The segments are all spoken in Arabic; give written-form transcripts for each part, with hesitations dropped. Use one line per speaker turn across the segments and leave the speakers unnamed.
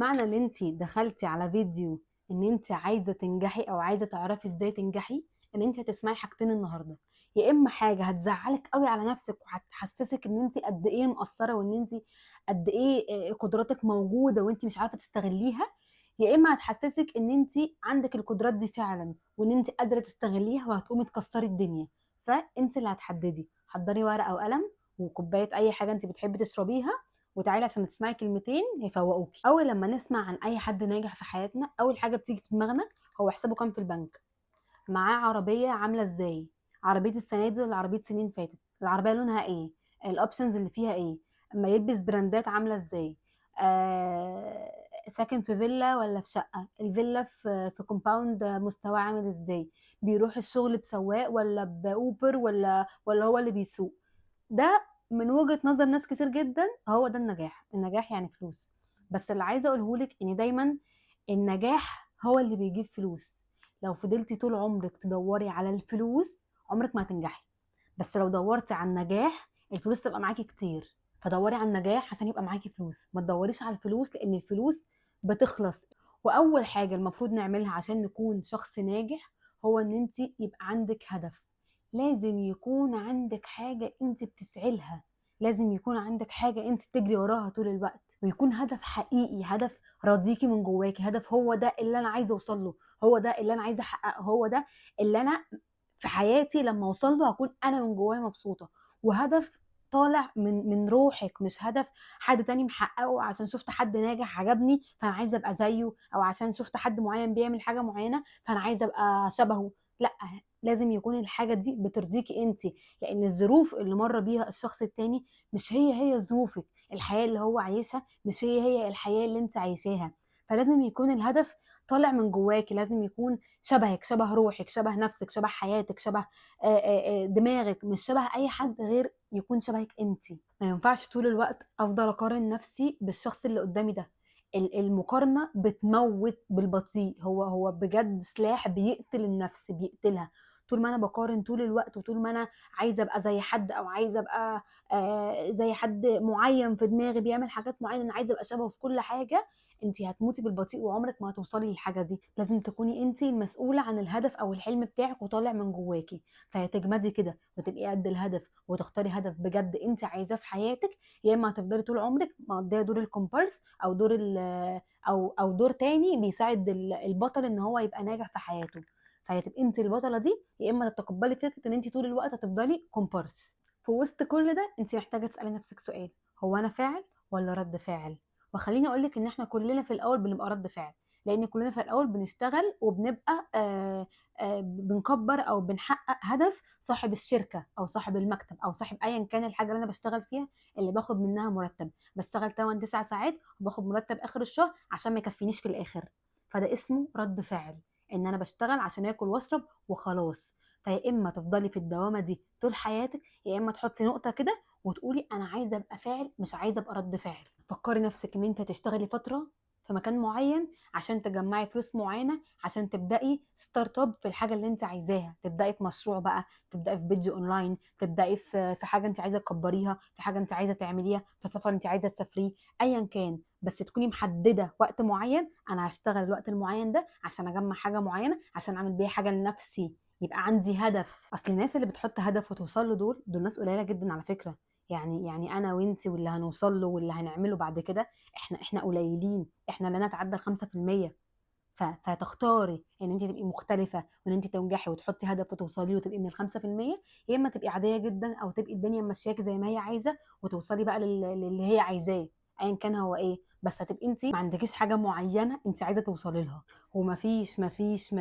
معنى ان انت دخلتي على فيديو ان انت عايزه تنجحي او عايزه تعرفي ازاي تنجحي، ان انت هتسمعي حاجتين النهارده. يا اما حاجه هتزعلك قوي على نفسك وهتحسسك ان انت قد ايه مقصره وان انت قد ايه قدراتك موجوده وانت مش عارفه تستغليها. يا اما هتحسسك ان انت عندك القدرات دي فعلا وان انت قادره تستغليها وهتقومي تكسري الدنيا. فانت اللي هتحددي. حضري ورقه وقلم وكوبايه اي حاجه انت بتحبي تشربيها وتعالي عشان تسمعي كلمتين يفوقوكي. اول لما نسمع عن اي حد ناجح في حياتنا اول حاجه بتيجي في دماغنا هو حسابه كام في البنك، معاه عربيه عامله ازاي، عربيه السنه دي ولا عربيه سنين فاتت، العربيه لونها ايه، الاوبشنز اللي فيها ايه، اما يلبس براندات عامله ازاي، ساكن في فيلا ولا في شقه، الفيلا في كومباوند مستواه عامل ازاي، بيروح الشغل بسواق ولا باوبر ولا هو اللي بيسوق. ده من وجهة نظر ناس كتير جدا هو ده النجاح. النجاح يعني فلوس. بس اللي عايزه اقوله لك ان دايما النجاح هو اللي بيجيب فلوس. لو فضلتي طول عمرك تدوري على الفلوس عمرك ما هتنجحي. بس لو دورتي على النجاح الفلوس تبقى معاكي كتير. فدوري على النجاح عشان يبقى معاكي فلوس، ما تدوريش على الفلوس لان الفلوس بتخلص. واول حاجه المفروض نعملها عشان نكون شخص ناجح هو ان انت يبقى عندك هدف. لازم يكون عندك حاجة انت بتسعي لها. لازم يكون عندك حاجة انت تجري وراها طول الوقت ويكون هدف حقيقي، هدف راضيكي من جواكي، هدف هو ده اللي انا عايزة اوصل له، هو ده اللي انا عايزة احققه، هو ده اللي انا في حياتي لما اوصل له هكون انا من جوايا مبسوطة. وهدف طالع من روحك، مش هدف حد تاني محققه عشان شفت حد ناجح عجبني فانا عايزه ابقى زيه، او عشان شفت حد معين بيعمل حاجه معينه فانا عايزه ابقى شبهه. لا، لازم يكون الحاجة دي بترضيكي انت. لان الظروف اللي مر بيها الشخص التاني مش هي ظروفك. الحياة اللي هو عايشها مش هي الحياة اللي انت عايشاها. فلازم يكون الهدف طالع من جواكي، لازم يكون شبهك، شبه روحك، شبه نفسك، شبه حياتك، شبه دماغك، مش شبه اي حد غير يكون شبهك انت. ما ينفعش طول الوقت افضل اقارن نفسي بالشخص اللي قدامي ده. المقارنة بتموت بالبطيء، هو بجد سلاح بيقتل النفس، بيقتلها. طول ما انا بقارن طول الوقت وطول ما انا عايزه ابقى زي حد او عايزه ابقى زي حد معين في دماغي بيعمل حاجات معينه انا عايزه ابقى شبهه في كل حاجه، انت هتموتي بالبطيء وعمرك ما هتوصلي للحاجه دي. لازم تكوني انت المسؤوله عن الهدف او الحلم بتاعك وطالع من جواكي. فهتجمدي كده وتبقي قد الهدف وتختاري هدف بجد انت عايزاه في حياتك، يا اما هتفضلي طول عمرك مقضيه دور الكومبارس او دور او دور تاني بيساعد البطل ان هو يبقى ناجح في حياته. فهتبقي انت البطله دي، يا اما تتقبلي فكره ان انت طول الوقت هتفضلي كومبارس. في وسط كل ده انت محتاجه تسالي نفسك سؤال: هو انا فاعل ولا رد فاعل؟ وخليني اقول لك ان احنا كلنا في الاول بنبقى رد فعل. لان كلنا في الاول بنشتغل وبنبقى بنكبر او بنحقق هدف صاحب الشركه او صاحب المكتب او صاحب ايا كان الحاجه اللي انا بشتغل فيها اللي باخد منها مرتب. بشتغل 8 9 ساعات وباخد مرتب اخر الشهر عشان ما يكفينيش في الاخر. فده اسمه رد فعل، ان انا بشتغل عشان اكل واشرب وخلاص. فيا اما تفضلي في الدوامه دي طول حياتك، يا اما تحطي نقطه كده وتقولي انا عايزه ابقى فاعل مش عايزه ابقى رد فاعل. فكري نفسك ان انت تشتغلي فتره في مكان معين عشان تجمعي فلوس معينه عشان تبداي ستارت اب في الحاجه اللي انت عايزاها، تبداي في مشروع بقى، تبداي في بيدج اونلاين، تبداي في حاجه انت عايزه تكبريها، في حاجه انت عايزه تعمليها، في سفر انت عايزه تسافريه، ايا كان. بس تكوني محدده وقت معين، انا هشتغل الوقت المعين ده عشان اجمع حاجه معينه عشان اعمل بيها حاجه لنفسي، يبقى عندي هدف. اصل الناس اللي بتحط هدف وتوصل له دول ناس قليله جدا على فكره. يعني انا وانتي واللي هنوصل له واللي هنعمله بعد كده احنا قليلين، احنا لا نتعدى ال 5%. فتختاري ان انت تبقي مختلفه وان انت تنجحي وتحطي هدف وتوصلي له وتبقي من ال 5%، يا اما تبقي عاديه جدا او تبقي الدنيا ماشياكي زي ما هي عايزه وتوصلي بقى للي هي عايزاه ايا كان هو ايه. بس هتبقي انت ما عندكيش حاجه معينه انت عايزه توصلي لها. ومفيش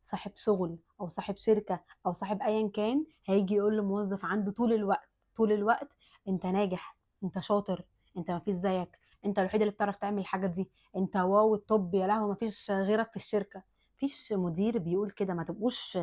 صاحب شغل او صاحب شركه او صاحب ايا كان هيجي يقول لموظف عنده طول الوقت انت ناجح، انت شاطر، انت مفيش زيك، انت الوحيد اللي بتعرف تعمل الحاجه دي، انت واو الطب يا لهوي مفيش غيرك في الشركه. مفيش مدير بيقول كده، ما تبقوش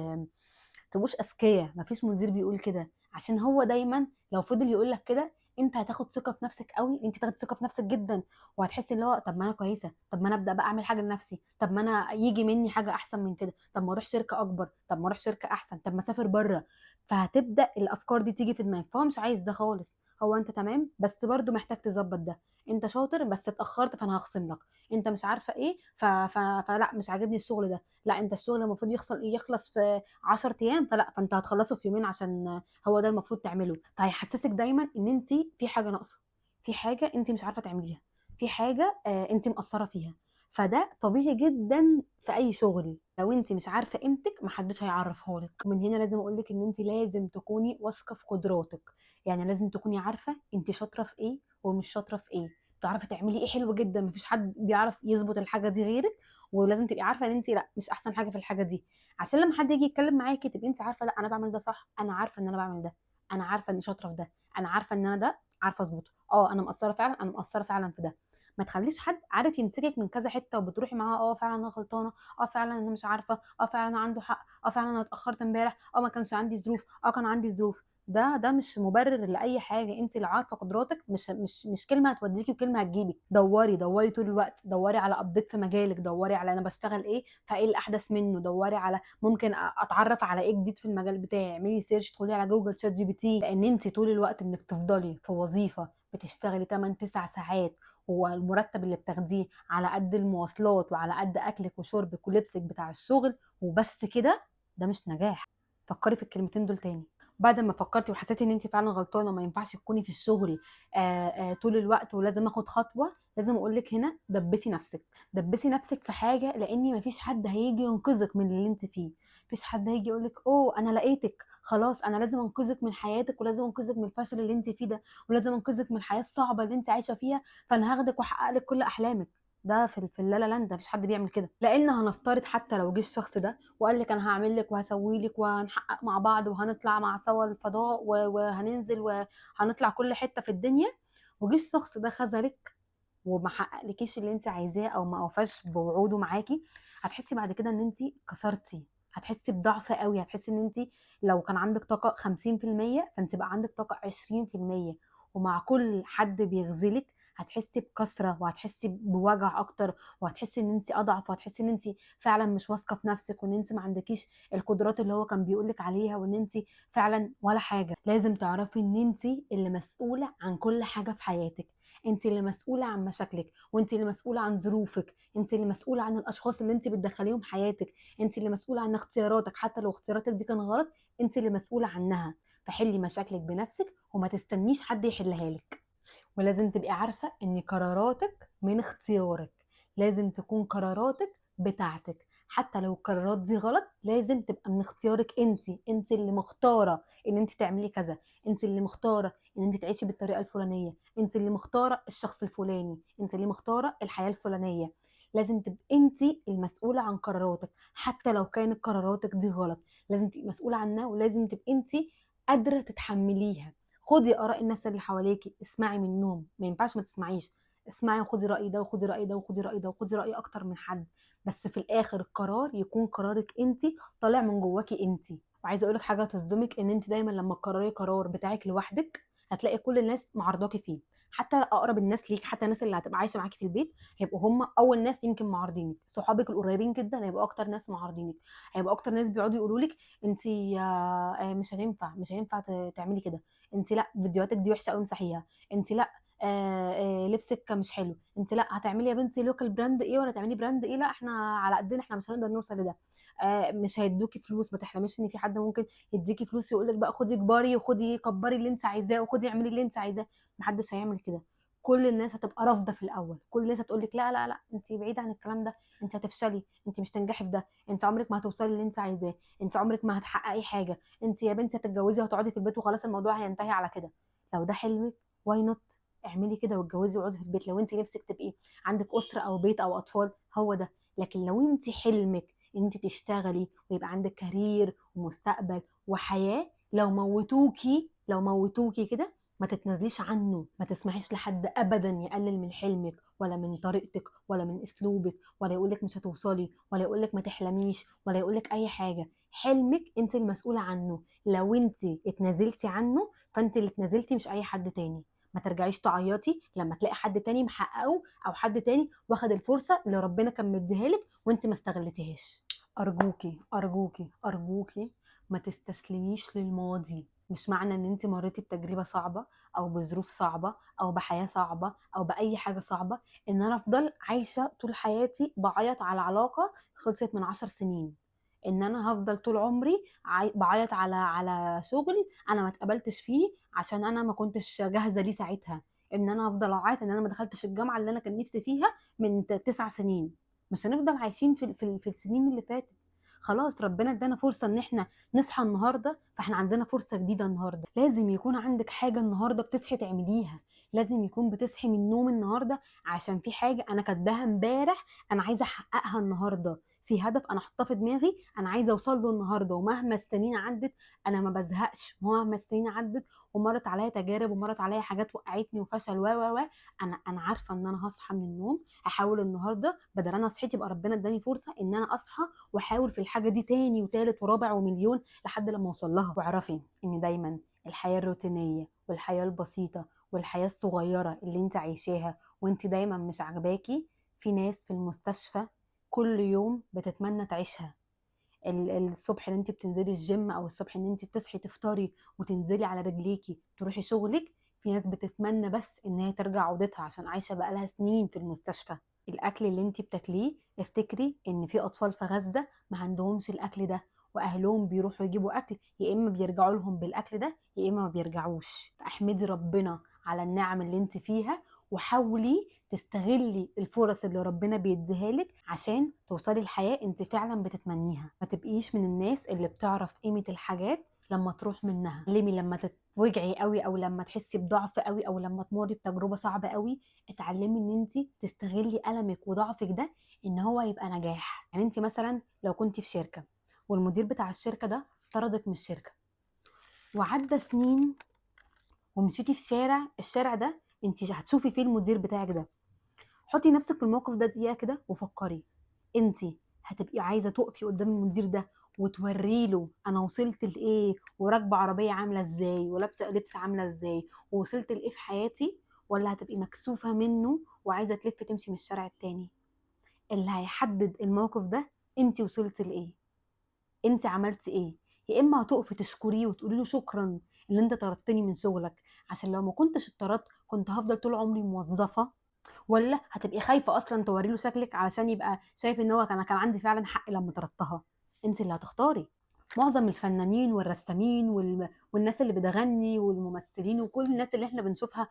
اذكياء. مفيش مدير بيقول كده عشان هو دايما لو فضل يقول لك كده انت هتاخد ثقه في نفسك قوي، انت تاخد ثقه في نفسك جدا وهتحسي اللي هو طب ما انا كويسه، طب ما انا ابدا بقى اعمل حاجه لنفسي، طب ما انا يجي مني حاجه احسن من كده، طب ما اروح شركه اكبر، طب ما اروح شركه احسن، طب ما اسافر بره. فهتبدا الافكار دي تيجي في دماغك، فهو مش عايز ده خالص. هو انت تمام بس برضو محتاج تظبط ده، انت شاطر بس اتاخرت فانا هخصم لك، انت مش عارفه ايه فلا مش عاجبني الشغل ده، لا انت الشغل المفروض يخلص في 10 ايام، فانت هتخلصه في يومين عشان هو ده المفروض تعمله. فهيحسسك دايما ان انت في حاجه ناقصه، في حاجه انت مش عارفه تعمليها، في حاجه انت مقصره فيها. فده طبيعي جدا في اي شغل، لو انت مش عارفه قيمتك محدش هيعرفها لك. ومن هنا لازم اقول لك ان انت لازم تكوني واثقه في قدراتك، يعني لازم تكوني عارفه انت شاطره في ايه ومش شاطره في ايه، تعرفي تعملي ايه حلو جدا مفيش حد بيعرف يظبط الحاجه دي غيرك، ولازم تبقي عارفه ان انت لا مش احسن حاجه في الحاجه دي، عشان لما حد يجي يتكلم معاكي تبقي انت عارفه لا انا بعمل ده صح، انا عارفه ان انا بعمل ده، انا عارفه اني شاطره في ده، انا عارفه ان انا ده عارفه اظبطه، انا مقصره فعلا، انا مقصره فعلا في ده. ما تخليش حد عارف يمسكك من كذا حته وبتروحي معاه فعلا انا غلطانه، فعلا انا مش عارفه، فعلا انا عنده حق، فعلا انا اتاخرت امبارح، ما كانش عندي ظروف، كان عندي ظروف. ده مش مبرر لاي حاجه، انت اللي عارفه قدراتك، مش كلمه هتوديكي وكلمه هتجيبك. دوري طول الوقت، دوري على ابديت في مجالك، دوري على انا بشتغل ايه فايه الاحدث منه، دوري على ممكن اتعرف على ايه جديد في المجال بتاعي، اعملي سيرش، ادخلي على جوجل شات جي بي تي، لان انت طول الوقت انك تفضلي في وظيفه بتشتغلي 8 9 ساعات والمرتب اللي بتاخديه على قد المواصلات وعلى قد اكلك وشربك ولبسك بتاع الشغل وبس كده، ده مش نجاح. فكري في الكلمتين دول تاني. بعد ما فكرتي وحسيتي ان انت فعلا غلطانه وما ينفعش تكوني في الشغل طول الوقت ولازم اخد خطوه، لازم اقول لك هنا دبسي نفسك، دبسي نفسك في حاجه، لان مفيش حد هيجي ينقذك من اللي انت فيه، مفيش حد هيجي يقول لك انا لقيتك خلاص انا لازم انقذك من حياتك ولازم انقذك من الفشل اللي انت فيه ده ولازم انقذك من الحياه الصعبه اللي انت عايشه فيها، فانا هاخدك واحقق لك كل احلامك. ده في اللا لا لاند مفيش حد بيعمل كده. لان هنفترض حتى لو جه الشخص ده وقال لك انا هعمل لك وهسوي لك وهنحقق مع بعض وهنطلع مع سوا الفضاء وهننزل وهنطلع كل حته في الدنيا، وجه الشخص ده خذلك وما حققلكيش اللي انت عايزاه او ما اوفاش بوعوده معاكي، هتحسي بعد كده ان انت كسرتي، هتحسي بضعف قوي، هتحسي ان انت لو كان عندك طاقه 50% فانت بقى عندك طاقه 20%، ومع كل حد بيغزلك هتحسي بكسره وهتحسي بوجع اكتر، وهتحسي ان انت اضعف، وهتحسي ان انت فعلا مش واثقه في نفسك وان انت ما عندكيش القدرات اللي هو كان بيقولك عليها وان انت فعلا ولا حاجه. لازم تعرفي ان انت اللي مسؤوله عن كل حاجه في حياتك، انت اللي مسؤوله عن مشاكلك، وانت اللي مسؤوله عن ظروفك، انت اللي مسؤوله عن الاشخاص اللي انت بتدخليهم حياتك، انت اللي مسؤوله عن اختياراتك حتى لو اختياراتك دي كان غلط، انت اللي مسؤوله عنها. فحلي مشاكلك بنفسك وما تستنيش حد يحلها لك. ولازم تبقي عارفة ان قراراتك من اختيارك، لازم تكون قراراتك بتاعتك، حتى لو القرارات دي غلط لازم تبقى من اختيارك انت اللي مختارة ان انت تعملي كذا، انت اللي مختارة ان انت تعيشي بالطريقة الفلانية، انت اللي مختارة الشخص الفلاني، انت اللي مختارة الحياة الفلانية. لازم تبقي انت المسؤولة عن قراراتك حتى لو كانت قراراتك دي غلط، لازم تبقي مسؤولة عنها ولازم تبقي انت قادرة تتحمليها. خدي اراء الناس اللي حواليكي، اسمعي منهم، ما ينفعش ما تسمعيش، اسمعي وخدي راي ده وخدي راي ده وخدي راي ده وخدي راي اكتر من حد، بس في الاخر القرار يكون قرارك انت، طالع من جواكي انت. وعايزه اقولك حاجه تصدمك، ان انت دايما لما تقرري قرار بتاعك لوحدك هتلاقي كل الناس معارضاكي فيه، حتى اقرب الناس ليك، حتى الناس اللي هتبقى عايشه معاكي في البيت هيبقوا هم اول ناس يمكن معارضينك، صحابك القريبين جدا هيبقوا اكتر ناس معارضينك، هيبقوا اكتر ناس بيقعدوا يقولوا لك انت مش هينفع تعملي كده، انت لا فيديوهاتك دي وحشه قوي امسحيها، انت لا لبسك مش حلو، انت لا هتعملي يا بنتي لوكال براند ايه ولا تعملي براند ايه، لا احنا على قدنا احنا مش هنقدر نوصل لده، مش هيدوكي فلوس، ما تحلميش ان في حد ممكن يديكي فلوس يقول لك بقى خدي كباري وخدي كبري اللي انت عايزاه وخدي اعملي اللي انت عايزاه، محدش هيعمل كده. كل الناس هتبقى رافضه في الاول، كل الناس هتقول لك لا لا لا انت بعيده عن الكلام ده، انت هتفشلي، انت مش تنجحي في ده، انت عمرك ما هتوصلي اللي انت عايزاه، انت عمرك ما هتحققي حاجه، انت يا بنتي هتتجوزي وهتقعدي في البيت وخلاص الموضوع هينتهي على كده. لو ده حلمك واي نوت، اعملي كده واتجوزي واقعدي في البيت، لو انت نفسك تبقي عندك اسره او بيت او اطفال هو ده. لكن لو انت حلمك ان انت تشتغلي ويبقى عندك كارير ومستقبل وحياه، لو موتوكي كده ما تتنازليش عنه، ما تسمحيش لحد ابدا يقلل من حلمك ولا من طريقتك ولا من اسلوبك، ولا يقولك مش هتوصلي ولا يقولك ما تحلميش ولا يقولك اي حاجه. حلمك انت المسؤوله عنه، لو انت اتنازلتي عنه فانت اللي اتنازلتي مش اي حد تاني. ما ترجعيش تعيطي لما تلاقي حد تاني محققه او حد تاني واخد الفرصه اللي ربنا كان مديها لك وانت ما استغلتيهاش. ارجوكي ارجوكي ارجوكي ما تستسلميش للماضي، مش معنى ان انت مريتي بتجربه صعبه او بظروف صعبه او بحياه صعبه او باي حاجه صعبه، ان انا افضل عايشه طول حياتي بعيط على علاقه خلصت من 10 سنين، ان انا هفضل طول عمري بعيط على شغل انا ما اتقبلتش فيه عشان انا ما كنتش جاهزه ليه ساعتها، ان انا هفضل اعيط ان انا ما دخلتش الجامعه اللي انا كان نفسي فيها من 9 سنين. مش هنفضل عايشين في السنين اللي فاتت. خلاص ربنا ادانا فرصه ان احنا نصحى النهارده، فاحنا عندنا فرصه جديده النهارده. لازم يكون عندك حاجه النهارده بتصحي تعمليها، لازم يكون بتصحي من النوم النهارده عشان في حاجه انا كاتباها امبارح انا عايزه احققها النهارده، في هدف انا حاطاه في دماغي انا عايزه اوصل له النهارده. ومهما السنين عدت انا ما بزهقش، مهما السنين عدت ومرت عليا تجارب ومرت عليا حاجات وقعتني وفشل و انا عارفه ان انا هصحى من النوم هحاول النهارده، بدل انا صحيت يبقى ربنا اداني فرصه ان انا اصحى واحاول في الحاجه دي تاني وتالت ورابع ومليون لحد لما اوصل لها. واعرفي ان دايما الحياه الروتينيه والحياه البسيطه والحياه الصغيره اللي انت عايشاها وانت دايما مش عاجباكي، في ناس في المستشفى كل يوم بتتمنى تعيشها. الصبح اللي انت بتنزلي الجيم او الصبح ان انت بتصحي تفطري وتنزلي على رجليكي تروحي شغلك، في ناس بتتمنى بس ان هي ترجع عودتها عشان عايشه بقالها سنين في المستشفى. الاكل اللي انت بتاكليه افتكري ان في اطفال في غزه ما عندهمش الاكل ده، واهلهم بيروحوا يجيبوا اكل يا اما بيرجعوا لهم بالاكل ده يا اما ما بيرجعوش. احمدي ربنا على النعم اللي انت فيها، وحاولي تستغلي الفرص اللي ربنا بيديها لك عشان توصلي لحياة انت فعلا بتتمنيها. ما تبقيش من الناس اللي بتعرف قيمة الحاجات لما تروح منها. علمي لما تتوجعي قوي او لما تحسي بضعف قوي او لما تمري بتجربة صعبة قوي، اتعلمي ان انت تستغلي ألمك وضعفك ده ان هو يبقى نجاح. يعني انت مثلا لو كنت في شركة والمدير بتاع الشركة ده طردك من الشركة وعدى سنين ومشيتي في الشارع ده انت هتشوفي فيه المدير بتاعك ده، حطي نفسك في الموقف ده دقيقة كده وفكري، انت هتبقي عايزة تقفي قدام المدير ده وتوري له انا وصلت لايه وراكبة عربية عاملة ازاي ولابسة لبس عاملة ازاي ووصلت لايه في حياتي، ولا هتبقي مكسوفة منه وعايزة تلف تمشي من الشارع التاني؟ اللي هيحدد الموقف ده انت وصلت لايه، انت عملتي ايه. يا اما هتقفي تشكريه وتقولي له شكرا ان انت طردتني من شغلك عشان لو ما كنتش اتطردت كنت هفضل طول عمري موظفة، ولا هتبقي خايفه اصلا توري له شكلك علشان يبقى شايف ان هو كان عندي فعلا حق لما طردتها. انت اللي هتختاري. معظم الفنانين والرسامين والناس اللي بتغني والممثلين وكل الناس اللي احنا بنشوفها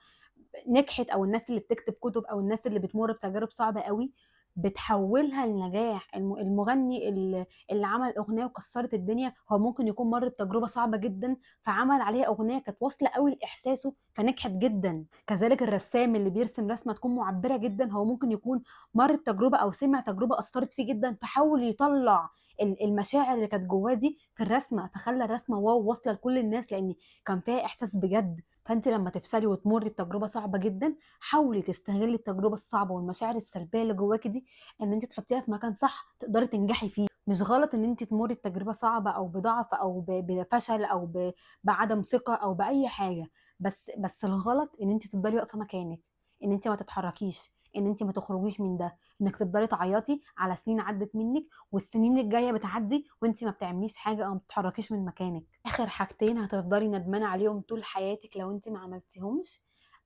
نجحت، او الناس اللي بتكتب كتب او الناس اللي بتمر بتجارب صعبه قوي بتحولها لنجاح. المغني اللي عمل اغنيه وكسرت الدنيا هو ممكن يكون مر بتجربه صعبه جدا فعمل عليها اغنيه كانت واصله قوي لاحساسه فنجحت جدا. كذلك الرسام اللي بيرسم رسمه تكون معبره جدا هو ممكن يكون مر بتجربه او سمع تجربه اثرت فيه جدا فحاول يطلع المشاعر اللي كانت جواه دي في الرسمه فخلى الرسمه واو واصله لكل الناس لان كان فيها احساس بجد. فانت لما تفشلي وتمري بتجربه صعبه جدا حاولي تستغلي التجربه الصعبه والمشاعر السلبيه اللي جواكي دي ان انت تحطيها في مكان صح تقدري تنجحي فيه. مش غلط ان انت تمري بتجربه صعبه او بضعف او بفشل او بعدم ثقه او باي حاجه، بس الغلط ان انت تفضلي واقفه مكانك، ان انت ما تتحركيش، ان انت ما تخرجيش من ده، انك تفضلي تعيطي على سنين عدت منك والسنين الجايه بتعدي وانت ما بتعمليش حاجه او ما بتتحركيش من مكانك. اخر حاجتين هتفضلي ندمانه عليهم طول حياتك لو انت ما عملتيهمش.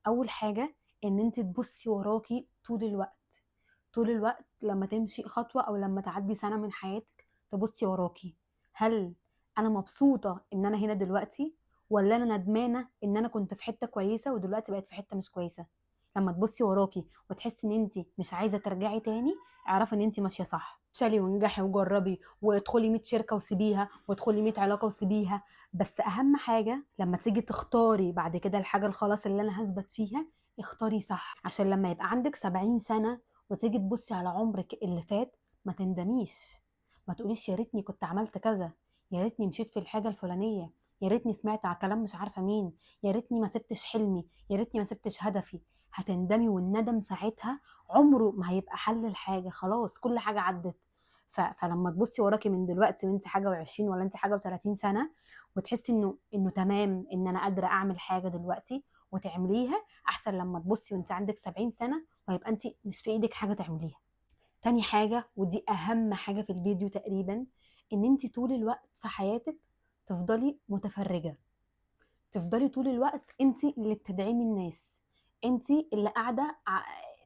اول حاجه ان انت تبصي وراكي طول الوقت، طول الوقت لما تمشي خطوه او لما تعدي سنه من حياتك تبصي وراكي، هل انا مبسوطه ان انا هنا دلوقتي ولا انا ندمانه ان انا كنت في حته كويسه ودلوقتي بقيت في حته مش كويسه. لما تبصي وراكي وتحسي ان انت مش عايزه ترجعي تاني اعرفي ان انت ماشيه صح. شالي وانجحي وجربي وادخلي 100 شركه وسيبيها وادخلي 100 علاقه وسيبيها، بس اهم حاجه لما تيجي تختاري بعد كده الحاجه الخلاص اللي انا هثبت فيها اختاري صح عشان لما يبقى عندك 70 سنه وتيجي تبصي على عمرك اللي فات ما تندميش، ما تقوليش يا ريتني كنت عملت كذا، يا ريتني مشيت في الحاجه الفلانيه، يا ريتني سمعت على كلام مش عارفه مين، يا ريتني ما سبتش حلمي، يا ريتني ما سبتش هدفي. هتندمي والندم ساعتها عمره ما هيبقى حل الحاجه، خلاص كل حاجه عدت. فلما تبصي وراكي من دلوقتي وانت حاجه و20 ولا انت حاجه و30 سنه وتحسي انه تمام ان انا قادره اعمل حاجه دلوقتي وتعمليها، احسن لما تبصي وانت عندك 70 سنه ويبقى انت مش في ايدك حاجه تعمليها. تاني حاجه ودي اهم حاجه في الفيديو تقريبا، ان انت طول الوقت في حياتك تفضلي متفرجه، تفضلي طول الوقت انت اللي بتدعمي الناس، انت اللي قاعده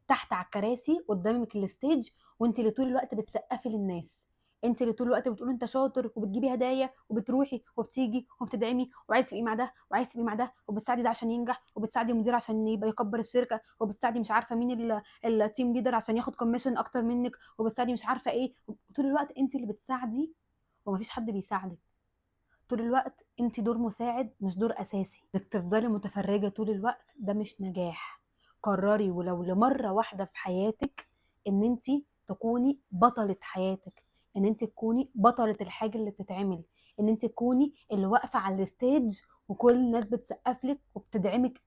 تحت على الكراسي قدامك الستيج، وانت اللي طول الوقت بتسقفي للناس، انت اللي طول الوقت بتقولي انت شاطر وبتجيبي هدايا وبتروحي وبتيجي وبتدعمي وعايز تبقي مع ده وعايز تبقي مع ده، وبتساعدي ده عشان ينجح، وبتساعدي المدير عشان يبقى يكبر الشركه، وبتساعدي مش عارفه مين التيم ليدر عشان ياخد كوميشن اكتر منك، وبتساعدي مش عارفه ايه. طول الوقت انت اللي بتساعدي ومفيش حد بيساعدك. طول الوقت انت دور مساعد مش دور اساسي. انك تفضلي متفرجه طول الوقت ده مش نجاح. قرري ولو لمره واحده في حياتك ان انت تكوني بطله حياتك، ان انت تكوني بطله الحاجه اللي بتتعمل، ان انت تكوني اللي واقفه على الستيج وكل الناس بتسقف لك وبتدعمك.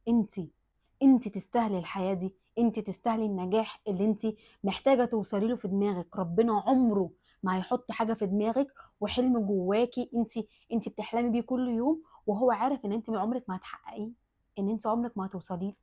انت تستاهلي الحياه دي، انت تستاهلي النجاح اللي انت محتاجه توصلي له في دماغك. ربنا عمره ما هيحط حاجه في دماغك وحلم جواكي انت بتحلمي بيه كل يوم وهو عارف ان انت من عمرك ما هتحققيه، ان انت عمرك ما هتوصلي له.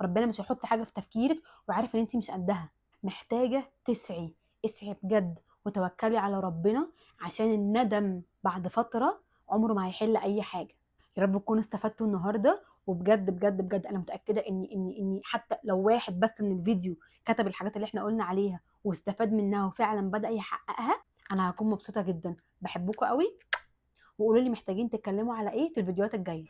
ربنا مش هيحط حاجه في تفكيرك وعارف ان انت مش قدها. محتاجه تسعي، اسعي بجد وتوكلي على ربنا، عشان الندم بعد فتره عمره ما هيحل اي حاجه. يا رب تكونوا استفدتوا النهارده، وبجد بجد بجد انا متاكده ان حتى لو واحد بس من الفيديو كتب الحاجات اللي احنا قلنا عليها واستفاد منها وفعلا بدأ يحققها، انا هكون مبسوطه جدا. بحبكم قوي، وقولوا لي محتاجين تتكلموا على ايه في الفيديوهات الجايه.